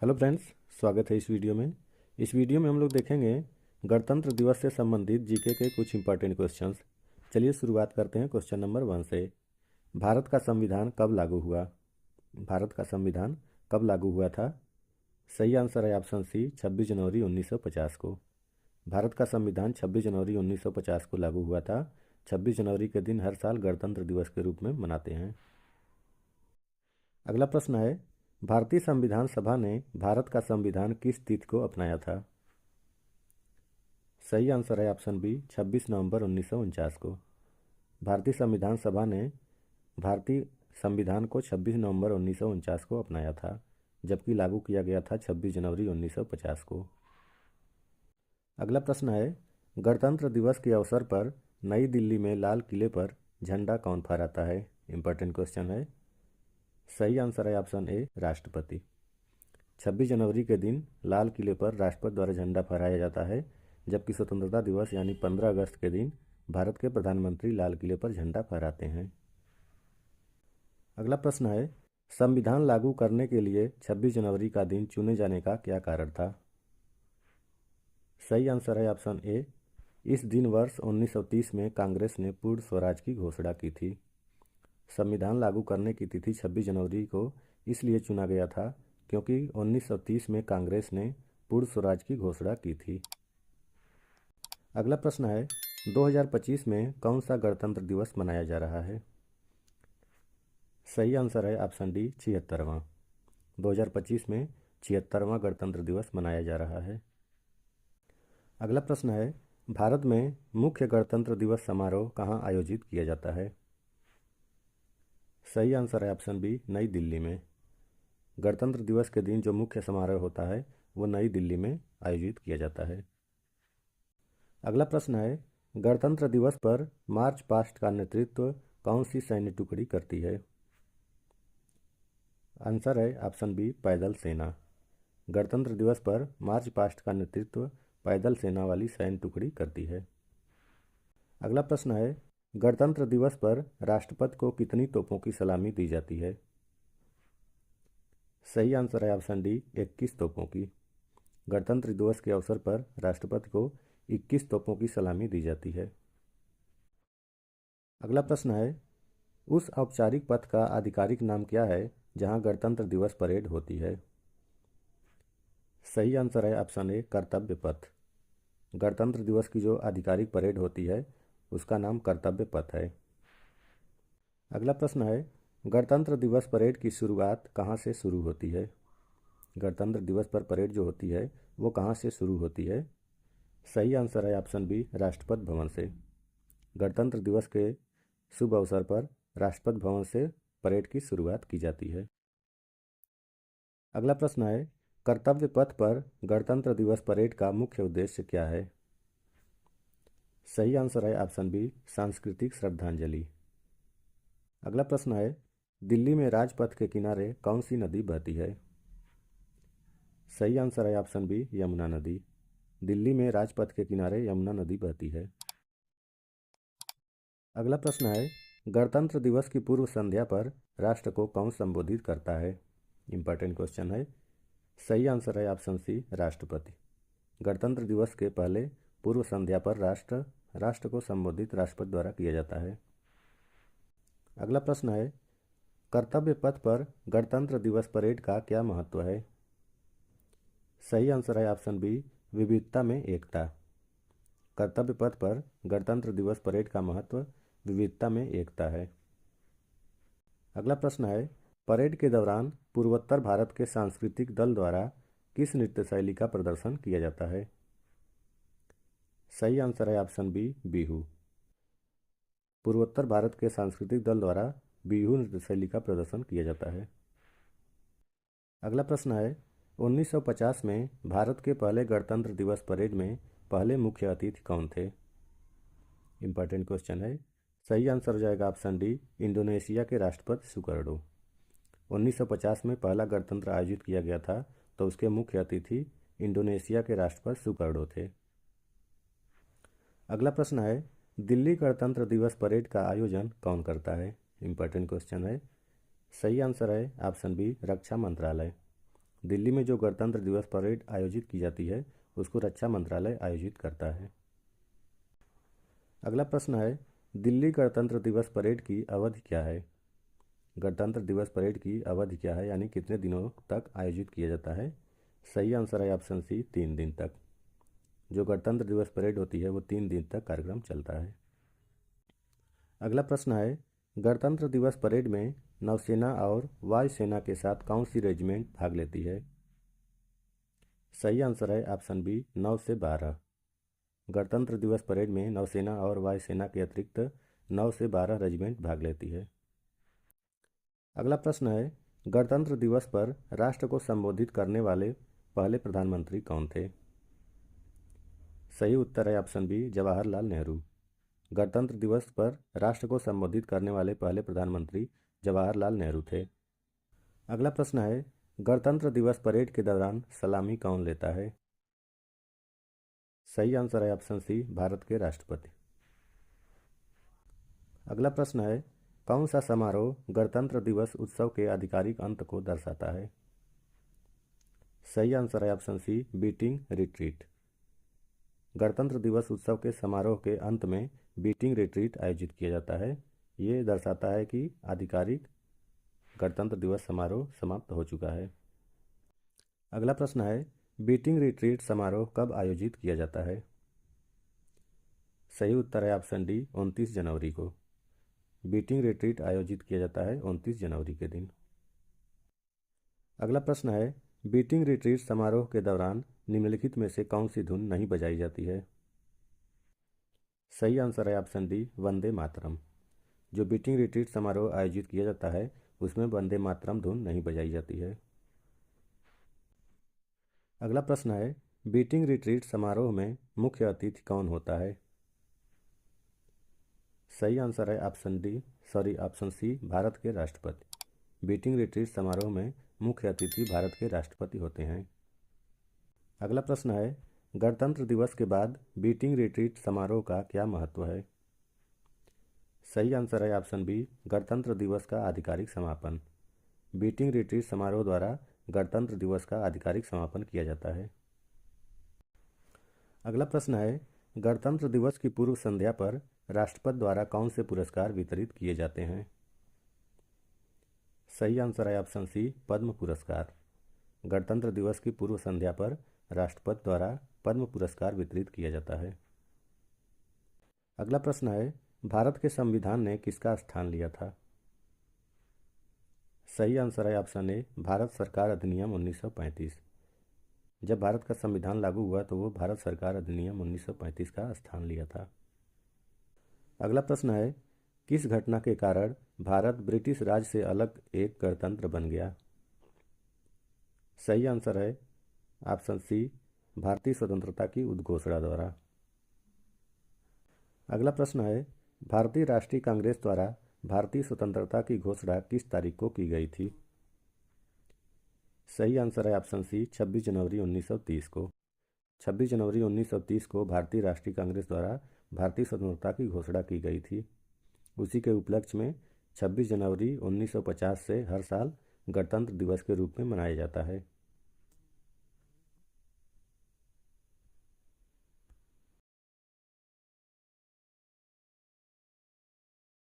Hello friends, स्वागत है इस वीडियो में। इस वीडियो में हम लोग देखेंगे गणतंत्र दिवस से संबंधित जीके के कुछ इंपॉर्टेंट क्वेश्चंस। चलिए शुरुआत करते हैं क्वेश्चन नंबर 1 से। भारत का संविधान कब लागू हुआ? भारत का संविधान कब लागू हुआ था? सही आंसर है ऑप्शन सी, 26 जनवरी 1950 को। भारत का संविधान 26 जनवरी 1950 को लागू हुआ था। 26 जनवरी के दिन हर साल गणतंत्र दिवस के रूप में मनाते हैं। अगला प्रश्न है, भारतीय संविधान सभा ने भारत का संविधान किस तिथि को अपनाया था? सही आंसर है ऑप्शन बी, 26 नवंबर 1949 को। भारतीय संविधान सभा ने भारतीय संविधान को 26 नवंबर 1949 को अपनाया था, जबकि लागू किया गया था 26 जनवरी 1950 को। अगला प्रश्न है, गणतंत्र दिवस के अवसर पर नई दिल्ली में लाल किले पर झंडा कौन फहराता है? इंपॉर्टेंट क्वेश्चन है। सही आंसर है ऑप्शन ए, राष्ट्रपति। 26 जनवरी के दिन लाल किले पर राष्ट्रपति द्वारा झंडा फहराया जाता है, जबकि स्वतंत्रता दिवस यानी 15 अगस्त के दिन भारत के प्रधानमंत्री लाल किले पर झंडा फहराते हैं। अगला प्रश्न है, संविधान लागू करने के लिए 26 जनवरी का दिन चुने जाने का क्या कारण था? सही आंसर है ऑप्शन ए, इस दिन वर्ष 1930 में कांग्रेस ने पूर्ण स्वराज की घोषणा की थी। संविधान लागू करने की तिथि 26 जनवरी को इसलिए चुना गया था क्योंकि 1930 में कांग्रेस ने पूर्ण स्वराज की घोषणा की थी। अगला प्रश्न है, 2025 में कौन सा गणतंत्र दिवस मनाया जा रहा है? सही आंसर है ऑप्शन डी, 76वां। 2025 में 76वां गणतंत्र दिवस मनाया जा रहा है। अगला प्रश्न है, भारत में मुख्य गणतंत्र दिवस समारोह कहाँ आयोजित किया जाता है? सही आंसर है ऑप्शन बी, नई दिल्ली में। गणतंत्र दिवस के दिन जो मुख्य समारोह होता है वो नई दिल्ली में आयोजित किया जाता है। अगला प्रश्न है, गणतंत्र दिवस पर मार्च पास्ट का नेतृत्व कौन सी सैन्य टुकड़ी करती है? आंसर है ऑप्शन बी, पैदल सेना। गणतंत्र दिवस पर मार्च पास्ट का नेतृत्व पैदल सेना वाली सैन्य टुकड़ी करती है। अगला प्रश्न है, गणतंत्र दिवस पर राष्ट्रपति को कितनी तोपों की सलामी दी जाती है? सही आंसर है ऑप्शन डी, 21 तोपों की। गणतंत्र दिवस के अवसर पर राष्ट्रपति को 21 तोपों की सलामी दी जाती है। अगला प्रश्न है, उस औपचारिक पथ का आधिकारिक नाम क्या है जहां गणतंत्र दिवस परेड होती है? सही आंसर है ऑप्शन ए, कर्तव्य पथ। गणतंत्र दिवस की जो आधिकारिक परेड होती है उसका नाम कर्तव्य पथ है। अगला प्रश्न है, गणतंत्र दिवस परेड की शुरुआत कहाँ से शुरू होती है? गणतंत्र दिवस पर परेड जो होती है वो कहाँ से शुरू होती है? सही आंसर है ऑप्शन बी, राष्ट्रपति भवन से। गणतंत्र दिवस के शुभ अवसर पर राष्ट्रपति भवन से परेड की शुरुआत की जाती है। अगला प्रश्न है, कर्तव्य पथ पर गणतंत्र दिवस परेड का मुख्य उद्देश्य क्या है? सही आंसर है ऑप्शन बी, सांस्कृतिक श्रद्धांजलि। अगला प्रश्न है, दिल्ली में राजपथ के किनारे कौन सी नदी बहती है? सही आंसर है ऑप्शन बी, यमुना नदी। दिल्ली में राजपथ के किनारे यमुना नदी बहती है। अगला प्रश्न है, गणतंत्र दिवस की पूर्व संध्या पर राष्ट्र को कौन संबोधित करता है? इंपॉर्टेंट क्वेश्चन है। सही आंसर है ऑप्शन सी, राष्ट्रपति। गणतंत्र दिवस के पहले पूर्व संध्या पर राष्ट्र को संबोधित राष्ट्रपति द्वारा किया जाता है। अगला प्रश्न है, कर्तव्य पथ पर गणतंत्र दिवस परेड का क्या महत्व है? सही आंसर है ऑप्शन बी, विविधता में एकता। कर्तव्य पथ पर गणतंत्र दिवस परेड का महत्व विविधता में एकता है। अगला प्रश्न है, परेड के दौरान पूर्वोत्तर भारत के सांस्कृतिक दल द्वारा किस नृत्य शैली का प्रदर्शन किया जाता है? सही आंसर है ऑप्शन बी, बिहू। पूर्वोत्तर भारत के सांस्कृतिक दल द्वारा बिहू नृत्य शैली का प्रदर्शन किया जाता है। अगला प्रश्न है, 1950 में भारत के पहले गणतंत्र दिवस परेड में पहले मुख्य अतिथि कौन थे? इंपॉर्टेंट क्वेश्चन है। सही आंसर हो जाएगा ऑप्शन डी, इंडोनेशिया के राष्ट्रपति सुकर्णो। 1950 में पहला गणतंत्र आयोजित किया गया था तो उसके मुख्य अतिथि इंडोनेशिया के राष्ट्रपति सुकर्णो थे। अगला प्रश्न है, दिल्ली गणतंत्र दिवस परेड का आयोजन कौन करता है? इंपॉर्टेंट क्वेश्चन है। सही आंसर है ऑप्शन बी, रक्षा मंत्रालय। दिल्ली में जो गणतंत्र दिवस परेड आयोजित की जाती है उसको रक्षा मंत्रालय आयोजित करता है। अगला प्रश्न है, दिल्ली गणतंत्र दिवस परेड की अवधि क्या है? गणतंत्र दिवस परेड की अवधि क्या है, यानी कितने दिनों तक आयोजित किया जाता है? सही आंसर है ऑप्शन सी, 3 दिन तक। जो गणतंत्र दिवस परेड होती है वो 3 दिन तक कार्यक्रम चलता है। अगला प्रश्न है, गणतंत्र दिवस परेड में नौसेना और वायुसेना के साथ कौन सी रेजिमेंट भाग लेती है? सही आंसर है ऑप्शन बी, 9 से 12। गणतंत्र दिवस परेड में नौसेना और वायुसेना के अतिरिक्त 9 से 12 रेजिमेंट भाग लेती है। अगला प्रश्न है, गणतंत्र दिवस पर राष्ट्र को संबोधित करने वाले पहले प्रधानमंत्री कौन थे? सही उत्तर है ऑप्शन बी, जवाहरलाल नेहरू। गणतंत्र दिवस पर राष्ट्र को संबोधित करने वाले पहले प्रधानमंत्री जवाहरलाल नेहरू थे। अगला प्रश्न है, गणतंत्र दिवस परेड के दौरान सलामी कौन लेता है? सही आंसर है ऑप्शन सी, भारत के राष्ट्रपति। अगला प्रश्न है, कौन सा समारोह गणतंत्र दिवस उत्सव के आधिकारिक अंत को दर्शाता है? सही आंसर है ऑप्शन सी, बीटिंग रिट्रीट। गणतंत्र दिवस उत्सव के समारोह के अंत में बीटिंग रिट्रीट आयोजित किया जाता है। ये दर्शाता है कि आधिकारिक गणतंत्र दिवस समारोह समाप्त हो चुका है। अगला प्रश्न है, बीटिंग रिट्रीट समारोह कब आयोजित किया जाता है? सही उत्तर है ऑप्शन डी, 29 जनवरी को। बीटिंग रिट्रीट आयोजित किया जाता है 29 जनवरी के दिन। अगला प्रश्न है, बीटिंग रिट्रीट समारोह के दौरान निम्नलिखित में से कौन सी धुन नहीं बजाई जाती है? सही आंसर है ऑप्शन डी, वंदे मातरम। जो बीटिंग रिट्रीट समारोह आयोजित किया जाता है उसमें वंदे मातरम धुन नहीं बजाई जाती है। अगला प्रश्न है, बीटिंग रिट्रीट समारोह में मुख्य अतिथि कौन होता है? सही आंसर है ऑप्शन सी, भारत के राष्ट्रपति। बीटिंग रिट्रीट समारोह में मुख्य अतिथि भारत के राष्ट्रपति होते हैं। अगला प्रश्न है, गणतंत्र दिवस के बाद बीटिंग रिट्रीट समारोह का क्या महत्व है? सही आंसर है ऑप्शन बी, गणतंत्र दिवस का आधिकारिक समापन। बीटिंग रिट्रीट समारोह द्वारा गणतंत्र दिवस का आधिकारिक समापन किया जाता है। अगला प्रश्न है, गणतंत्र दिवस की पूर्व संध्या पर राष्ट्रपति द्वारा कौन से पुरस्कार वितरित किए जाते हैं? सही आंसर है ऑप्शन सी, पद्म पुरस्कार। गणतंत्र दिवस की पूर्व संध्या पर राष्ट्रपति द्वारा पद्म पुरस्कार वितरित किया जाता है। अगला प्रश्न है, भारत के संविधान ने किसका स्थान लिया था? सही आंसर है ऑप्शन ए, भारत सरकार अधिनियम 1935। जब भारत का संविधान लागू हुआ तो वो भारत सरकार अधिनियम 1935 का स्थान लिया था। अगला प्रश्न है, किस घटना के कारण भारत ब्रिटिश राज से अलग एक गणतंत्र बन गया? सही आंसर है ऑप्शन सी, भारतीय स्वतंत्रता की उद्घोषणा द्वारा। अगला प्रश्न है, भारतीय राष्ट्रीय कांग्रेस द्वारा भारतीय स्वतंत्रता की घोषणा किस तारीख को की गई थी? सही आंसर है ऑप्शन सी, 26 जनवरी 1930 को। 26 जनवरी 1930 को भारतीय राष्ट्रीय कांग्रेस द्वारा भारतीय स्वतंत्रता की घोषणा की गई थी। उसी के उपलक्ष्य में 26 जनवरी 1950 से हर साल गणतंत्र दिवस के रूप में मनाया जाता है।